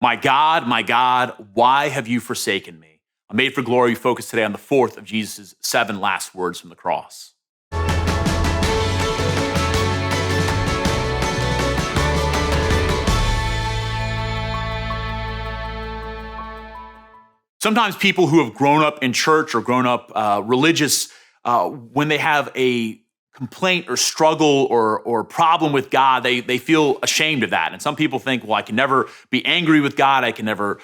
My God, why have you forsaken me? A Made for Glory focus today on the fourth of Jesus' 7 last words from the cross. Sometimes people who have grown up in church or grown up religious, when they have a complaint or struggle or problem with God, they feel ashamed of that. And some people think, well, I can never be angry with God. I can never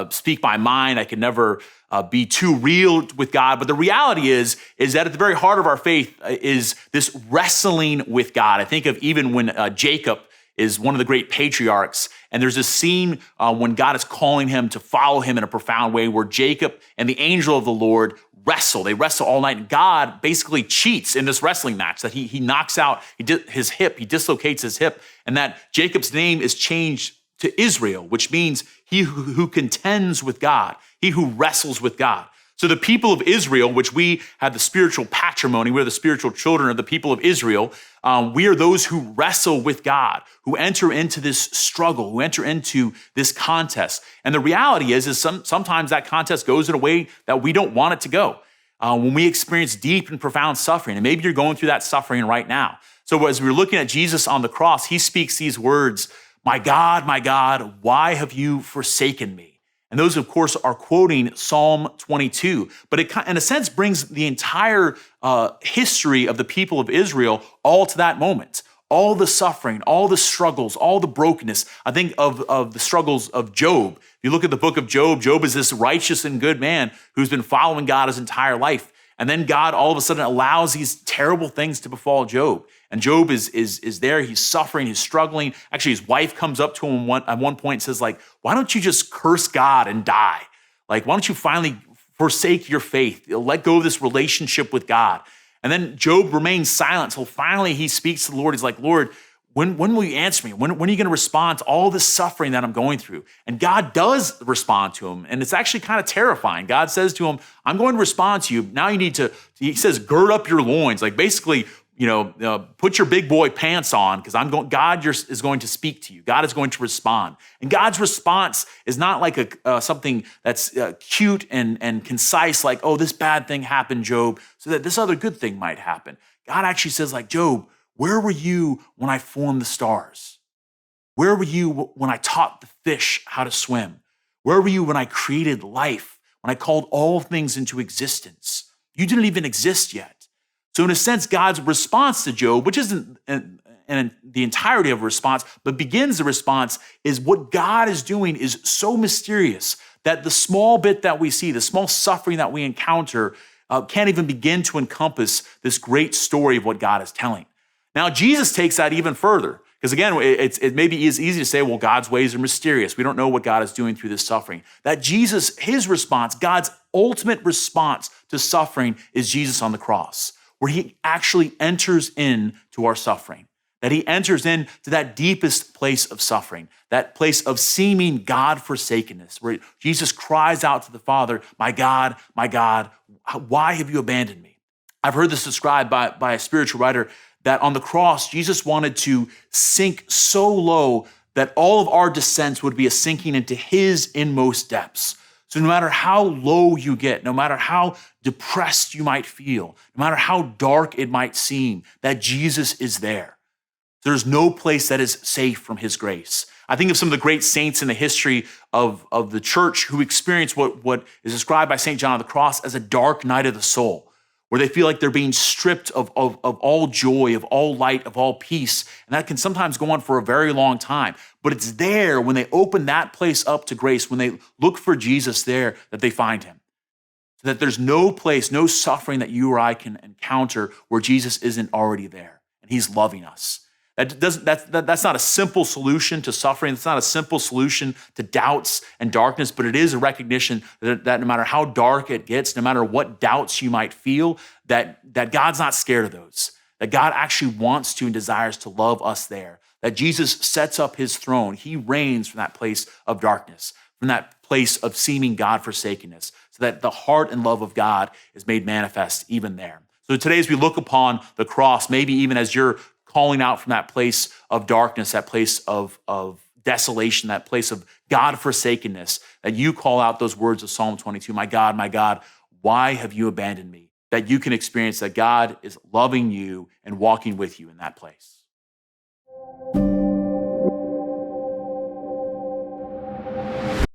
speak my mind. I can never be too real with God. But the reality is that at the very heart of our faith is this wrestling with God. I think of even when Jacob is one of the great patriarchs. And there's this scene when God is calling him to follow him in a profound way where Jacob and the angel of the Lord wrestle. They wrestle all night. And God basically cheats in this wrestling match that he knocks out his hip. He dislocates his hip. And that Jacob's name is changed to Israel, which means he who contends with God, he who wrestles with God. So the people of Israel, which we have the spiritual patrimony, we're the spiritual children of the people of Israel, we are those who wrestle with God, who enter into this struggle, who enter into this contest. And the reality is sometimes that contest goes in a way that we don't want it to go. When we experience deep and profound suffering, and maybe you're going through that suffering right now. So as we're looking at Jesus on the cross, he speaks these words, my God, why have you forsaken me? And those, of course, are quoting Psalm 22. But it, in a sense, brings the entire history of the people of Israel all to that moment. All the suffering, all the struggles, all the brokenness. I think of the struggles of Job. If you look at the book of Job, Job is this righteous and good man who's been following God his entire life. And then God all of a sudden allows these terrible things to befall Job. And Job is there, he's suffering, he's struggling. Actually, his wife comes up to him at one point and says, like, why don't you just curse God and die? Like, why don't you finally forsake your faith? Let go of this relationship with God. And then Job remains silent until finally he speaks to the Lord. He's like, Lord, when will you answer me? When are you going to respond to all this suffering that I'm going through? And God does respond to him. And it's actually kind of terrifying. God says to him, I'm going to respond to you. Now you need to, he says, gird up your loins. Like basically, put your big boy pants on because God is going to speak to you. God is going to respond. And God's response is not like something that's cute and concise, like, oh, this bad thing happened, Job, so that this other good thing might happen. God actually says, like, Job, where were you when I formed the stars? Where were you when I taught the fish how to swim? Where were you when I created life, when I called all things into existence? You didn't even exist yet. So in a sense, God's response to Job, which isn't the entirety of a response, but begins the response, is what God is doing is so mysterious that the small bit that we see, the small suffering that we encounter, can't even begin to encompass this great story of what God is telling. Now, Jesus takes that even further, because again, it maybe is easy to say, well, God's ways are mysterious. We don't know what God is doing through this suffering. That Jesus, his response, God's ultimate response to suffering is Jesus on the cross, where he actually enters into our suffering, that he enters into that deepest place of suffering, that place of seeming God-forsakenness, where Jesus cries out to the Father, my God, why have you abandoned me? I've heard this described by a spiritual writer that on the cross, Jesus wanted to sink so low that all of our descents would be a sinking into his inmost depths. So no matter how low you get, no matter how depressed you might feel, no matter how dark it might seem, that Jesus is there. There's no place that is safe from his grace. I think of some of the great saints in the history of the church who experienced what is described by St. John of the Cross as a dark night of the soul, where they feel like they're being stripped of all joy, of all light, of all peace. And that can sometimes go on for a very long time. But it's there when they open that place up to grace, when they look for Jesus there, that they find him. So that there's no place, no suffering that you or I can encounter where Jesus isn't already there. And he's loving us. That's not a simple solution to suffering. It's not a simple solution to doubts and darkness, but it is a recognition that no matter how dark it gets, no matter what doubts you might feel, that God's not scared of those, that God actually wants to and desires to love us there, that Jesus sets up his throne. He reigns from that place of darkness, from that place of seeming God-forsakenness, so that the heart and love of God is made manifest even there. So today, as we look upon the cross, maybe even as you're calling out from that place of darkness, that place of desolation, that place of God forsakenness, that you call out those words of Psalm 22, my God, why have you abandoned me? That you can experience that God is loving you and walking with you in that place.